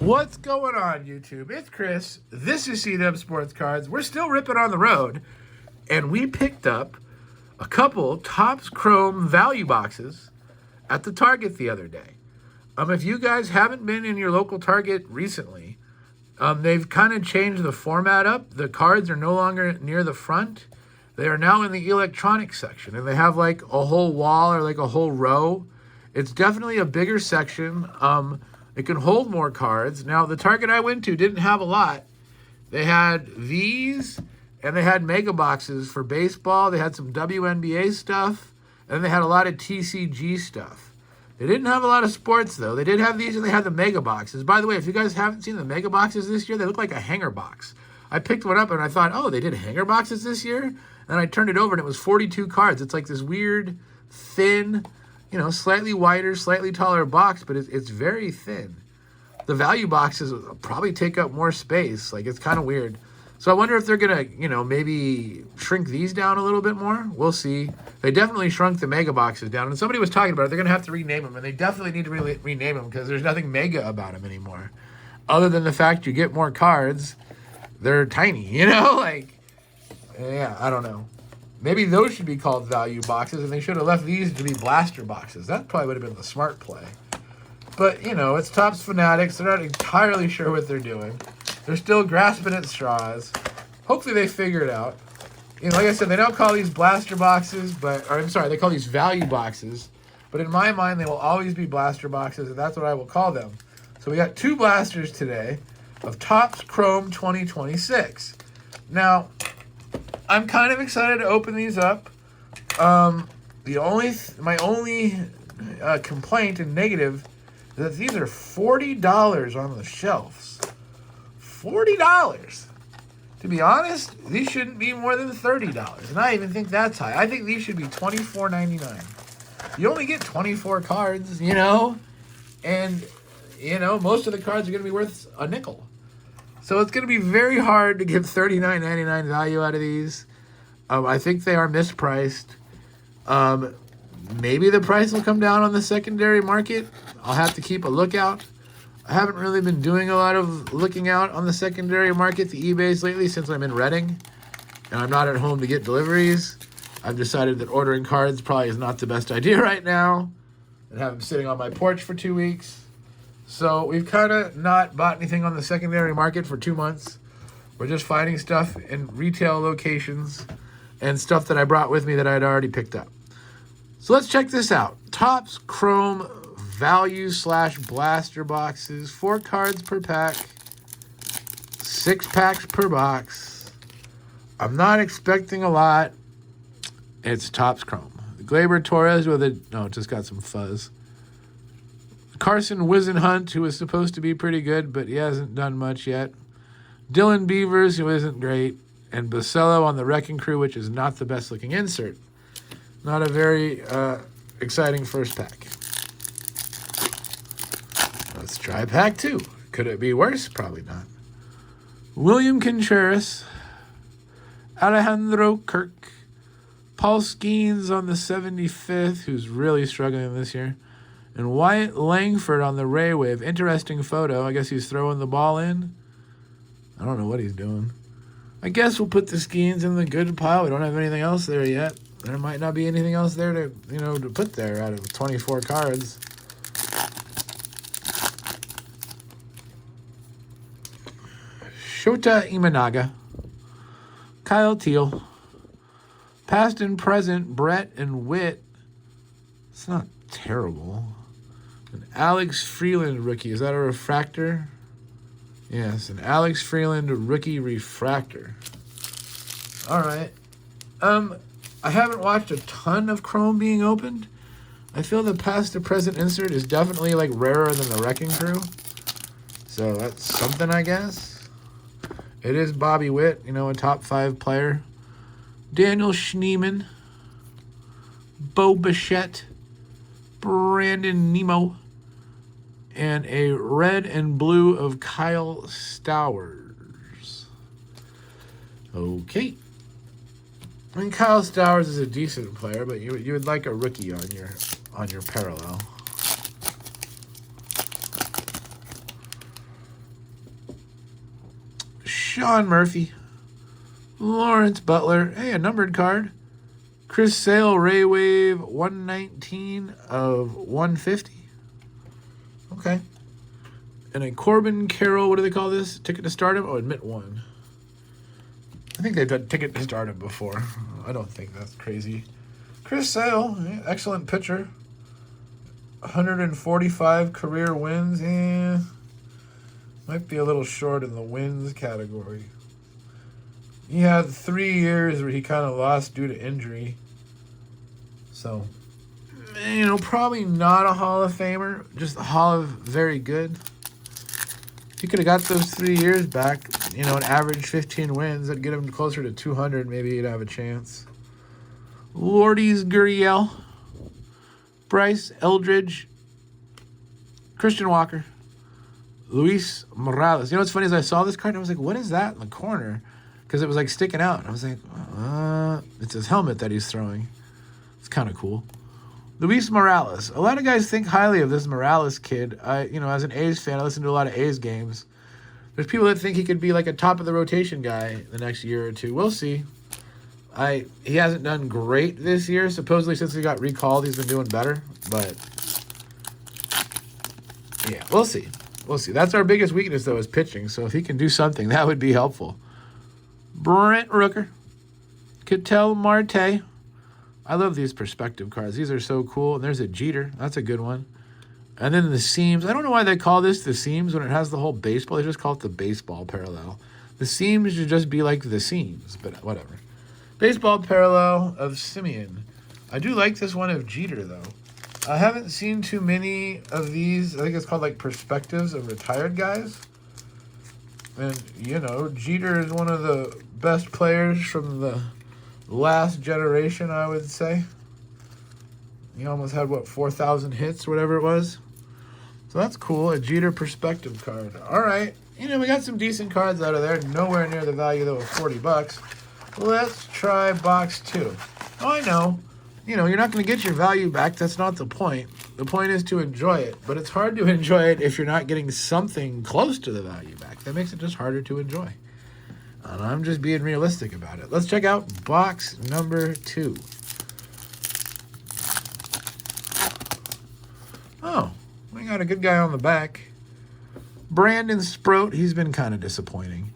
What's going on, YouTube? It's Chris. This is C-Dub Sports Cards. We're still ripping on the road, and we picked up a couple Topps Chrome value boxes at the Target the other day. If you guys haven't been in your local Target recently, they've kind of changed the format up. The cards are no longer near the front. They are now in the electronics section, and they have like a whole wall or like a whole row. It's definitely a bigger section. It can hold more cards. Now, the Target I went to didn't have a lot. They had these, and they had mega boxes for baseball. They had some WNBA stuff, and they had a lot of TCG stuff. They didn't have a lot of sports, though. They did have these, and they had the mega boxes. By the way, if you guys haven't seen the mega boxes this year, they look like a hanger box. I picked one up, and I thought, oh, they did hanger boxes this year? And I turned it over, and it was 42 cards. It's like this weird, thin, slightly wider, slightly taller box, but it's very thin. The value boxes probably take up more space. Like, it's kind of weird. So I wonder if they're going to, maybe shrink these down a little bit more. We'll see. They definitely shrunk the mega boxes down. And somebody was talking about it. They're going to have to rename them. And they definitely need to rename them because there's nothing mega about them anymore. Other than the fact you get more cards, they're tiny, yeah, I don't know. Maybe those should be called value boxes, and they should have left these to be blaster boxes. That probably would have been the smart play. But, it's Topps Fanatics. They're not entirely sure what they're doing. They're still grasping at straws. Hopefully they figure it out. Like I said, they don't call these blaster boxes, they call these value boxes. But in my mind, they will always be blaster boxes, and that's what I will call them. So we got two blasters today of Topps Chrome 2026. Now, I'm kind of excited to open these up. My only complaint and negative is that these are $40 on the shelves. $40. To be honest, these shouldn't be more than $30, and I even think that's high. I think these should be $24.99. You only get 24 cards, and most of the cards are going to be worth a nickel. So it's going to be very hard to get $39.99 value out of these. I think they are mispriced. Maybe the price will come down on the secondary market. I'll have to keep a lookout. I haven't really been doing a lot of looking out on the secondary market, the eBays lately, since I'm in Reading. And I'm not at home to get deliveries. I've decided that ordering cards probably is not the best idea right now. And have them sitting on my porch for 2 weeks. So we've kind of not bought anything on the secondary market for 2 months. We're just finding stuff in retail locations and stuff that I brought with me that I had already picked up. So let's check this out. Topps Chrome value / blaster boxes. 4 cards per pack. 6 packs per box. I'm not expecting a lot. It's Topps Chrome. Gleyber Torres with it just got some fuzz. Carson Whisenhunt, who was supposed to be pretty good, but he hasn't done much yet. Dylan Beavers, who isn't great. And Basello on the Wrecking Crew, which is not the best looking insert. Not a very exciting first pack. Let's try pack 2. Could it be worse? Probably not. William Contreras. Alejandro Kirk. Paul Skeens on the 75th, who's really struggling this year. And Wyatt Langford on the Ray Wave. Interesting photo. I guess he's throwing the ball in. I don't know what he's doing. I guess we'll put the Skeens in the good pile. We don't have anything else there yet. There might not be anything else there to put there out of 24 cards. Shota Imanaga. Kyle Teal. Past and present, Brett and Witt. It's not terrible. An Alex Freeland rookie. Is that a refractor? Yes, an Alex Freeland rookie refractor. All right. I haven't watched a ton of Chrome being opened. I feel the past to present insert is definitely rarer than the Wrecking Crew. So that's something, I guess. It is Bobby Witt, a top 5 player. Daniel Schneemann. Bo Bichette. Brandon Nemo. And a red and blue of Kyle Stowers. Okay. I mean, Kyle Stowers is a decent player, but you would like a rookie on your parallel. Sean Murphy. Lawrence Butler. Hey, a numbered card. Chris Sale, Ray Wave, 119 of 150. Okay. And a Corbin Carroll, what do they call this? Ticket to Stardom? Oh, admit one. I think they've done Ticket to Stardom before. I don't think that's crazy. Chris Sale, excellent pitcher. 145 career wins. Might be a little short in the wins category. He had 3 years where he kind of lost due to injury. So, probably not a Hall of Famer. Just a Hall of very good. If he could have got those 3 years back, an average 15 wins, that'd get him closer to 200. Maybe he'd have a chance. Lourdes Gurriel. Bryce Eldridge. Christian Walker. Luis Morales. What's funny is I saw this card and I was like, what is that in the corner? Because it was like sticking out. And I was like, it's his helmet that he's throwing. It's kind of cool. Luis Morales. A lot of guys think highly of this Morales kid. As an A's fan, I listen to a lot of A's games. There's people that think he could be like a top of the rotation guy the next year or two. We'll see. He hasn't done great this year. Supposedly since he got recalled, he's been doing better. But yeah, we'll see. We'll see. That's our biggest weakness, though, is pitching. So if he can do something, that would be helpful. Brent Rooker. Ketel Marte. I love these perspective cards. These are so cool. And there's a Jeter. That's a good one. And then the seams. I don't know why they call this the seams when it has the whole baseball. They just call it the baseball parallel. The seams should just be like the seams, but whatever. Baseball parallel of Simeon. I do like this one of Jeter, though. I haven't seen too many of these. I think it's called like perspectives of retired guys. And, Jeter is one of the best players from the last generation, I would say. He almost had, 4,000 hits or whatever it was. So that's cool, a Jeter perspective card. All right, we got some decent cards out of there. Nowhere near the value, though, of $40. Let's try box 2. Oh, I know. You're not going to get your value back. That's not the point. The point is to enjoy it. But it's hard to enjoy it if you're not getting something close to the value back. That makes it just harder to enjoy. And I'm just being realistic about it. Let's check out box number 2. Oh, we got a good guy on the back. Brandon Sproat, he's been kind of disappointing.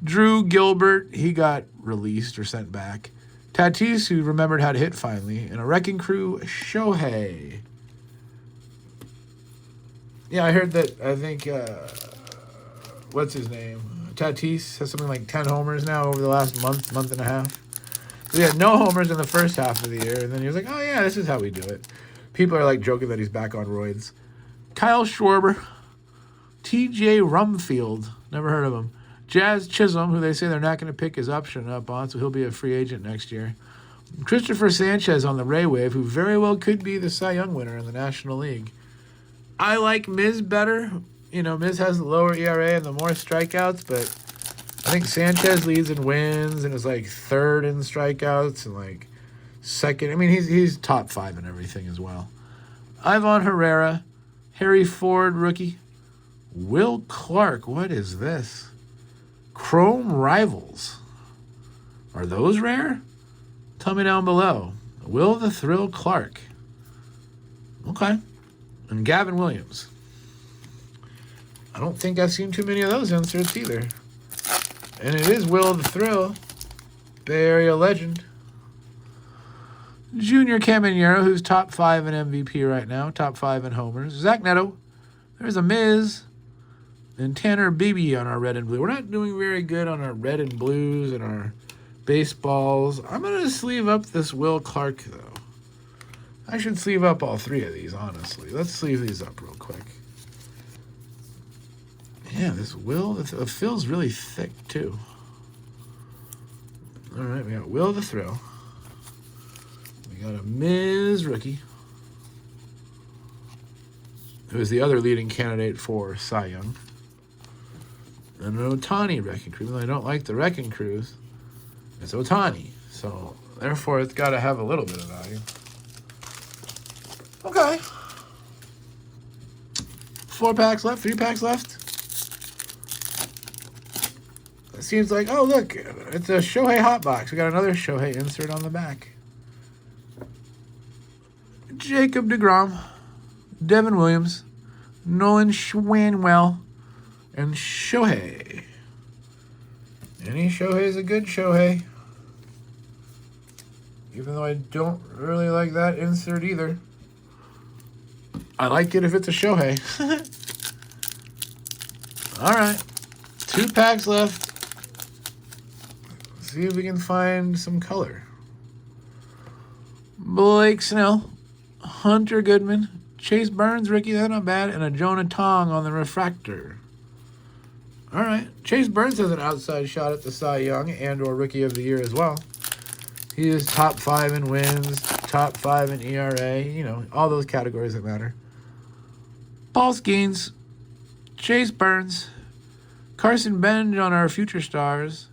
Drew Gilbert, he got released or sent back. Tatis, who remembered how to hit finally. And a Wrecking Crew, Shohei. Yeah, I heard that, I think, what's his name? Tatis has something like 10 homers now over the last month and a half. So he had no homers in the first half of the year, and then he was like, oh yeah, this is how we do it. People are like joking that he's back on roids. Kyle Schwarber. TJ Rumfield. Never heard of him. Jazz Chisholm, who they say they're not going to pick his option up on, so he'll be a free agent next year. Christopher Sanchez on the Ray Wave, who very well could be the Cy Young winner in the National League. I like Miz better. Miz has the lower ERA and the more strikeouts, but I think Sanchez leads in wins and is like third in strikeouts and like second. I mean, he's top 5 in everything as well. Ivan Herrera, Harry Ford, rookie. Will Clark, what is this? Chrome Rivals. Are those rare? Tell me down below. Will the Thrill Clark. Okay. And Gavin Williams. I don't think I've seen too many of those inserts either. And it is Will the Thrill. Bay Area legend. Junior Caminero, who's top 5 in MVP right now. Top 5 in homers. Zach Neto. There's a Miz. And Tanner Beebe on our red and blue. We're not doing very good on our red and blues and our baseballs. I'm going to sleeve up this Will Clark, though. I should sleeve up all 3 of these, honestly. Let's sleeve these up real quick. Yeah, this Will, it feels really thick, too. All right, we got Will the Thrill. We got a Miz rookie, who is the other leading candidate for Cy Young. And an Ohtani Wrecking Crew. I don't like the Wrecking Crews. It's Ohtani. So, therefore, it's got to have a little bit of value. Okay. 4 packs left, 3 packs left. it seems like, oh, look, it's a Shohei hot box. We got another Shohei insert on the back. Jacob deGrom, Devin Williams, Nolan Schwanwell, and Shohei. Any Shohei is a good Shohei. Even though I don't really like that insert either. I like it if it's a Shohei. All right. 2 packs left. Let's see if we can find some color. Blake Snell, Hunter Goodman, Chase Burns, Ricky, that's not bad, and a Jonah Tong on the refractor. All right. Chase Burns has an outside shot at the Cy Young and or Rookie of the Year as well. He is top 5 in wins, top 5 in ERA, you know, all those categories that matter. Paul Skeens, Chase Burns, Carson Benj on our future stars,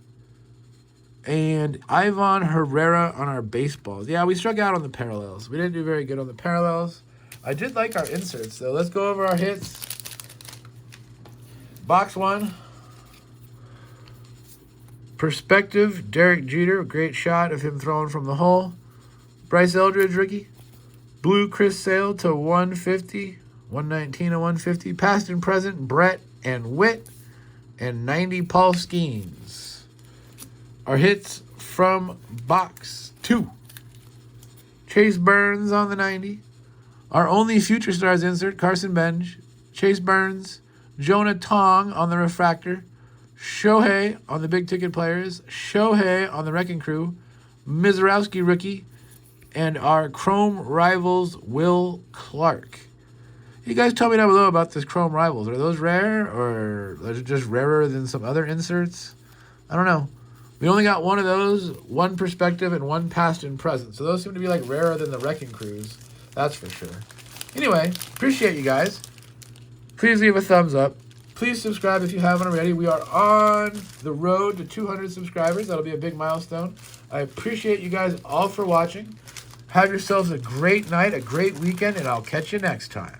and Ivan Herrera on our baseballs. Yeah, we struck out on the parallels. We didn't do very good on the parallels. I did like our inserts, though. Let's go over our hits. Box 1. Perspective, Derek Jeter, great shot of him throwing from the hole. Bryce Eldridge, rookie. Blue, Chris Sale to 150, 119 and 150. Past and present, Brett and Witt, and 90 Paul Skeens. Our hits from box 2. Chase Burns on the 90. Our only future stars insert, Carson Benj, Chase Burns, Jonah Tong on the refractor, Shohei on the big ticket players, Shohei on the wrecking crew, Mizrowski rookie, and our Chrome Rivals Will Clark. You guys tell me down below about this Chrome Rivals. Are those rare or are they just rarer than some other inserts? I don't know. We only got one of those, one perspective and one past and present. So those seem to be like rarer than the wrecking crews. That's for sure. Anyway, appreciate you guys. Please leave a thumbs up. Please subscribe if you haven't already. We are on the road to 200 subscribers. That'll be a big milestone. I appreciate you guys all for watching. Have yourselves a great night, a great weekend, and I'll catch you next time.